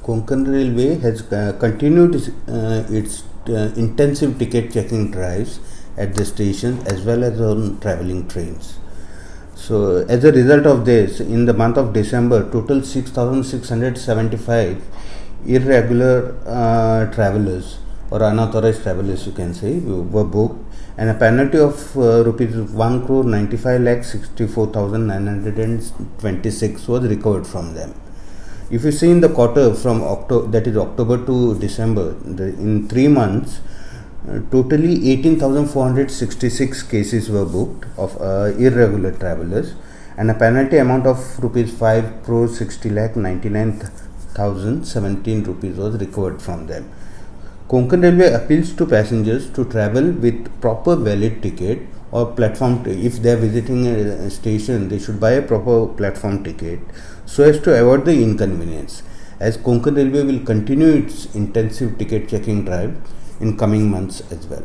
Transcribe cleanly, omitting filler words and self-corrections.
Konkani Railway has continued its intensive ticket checking drives at the station as well as on travelling trains. So, as a result of this, in the month of December, total 6,675 irregular travelers or unauthorized travelers, you can say, were booked, and a penalty of rupees 1 crore 95 lakh 64,926 was recovered from them. If you see in the quarter from October, that is October to December, in 3 months, totally 18,466 cases were booked of irregular travelers, and a penalty amount of rupees 5 crore 60 lakh 99,017 rupees was recovered from them. Konkani Railway appeals to passengers to travel with proper valid ticket or platform. If they are visiting a station, they should buy a proper platform ticket so as to avoid the inconvenience, as Konkani Railway will continue its intensive ticket checking drive in coming months as well.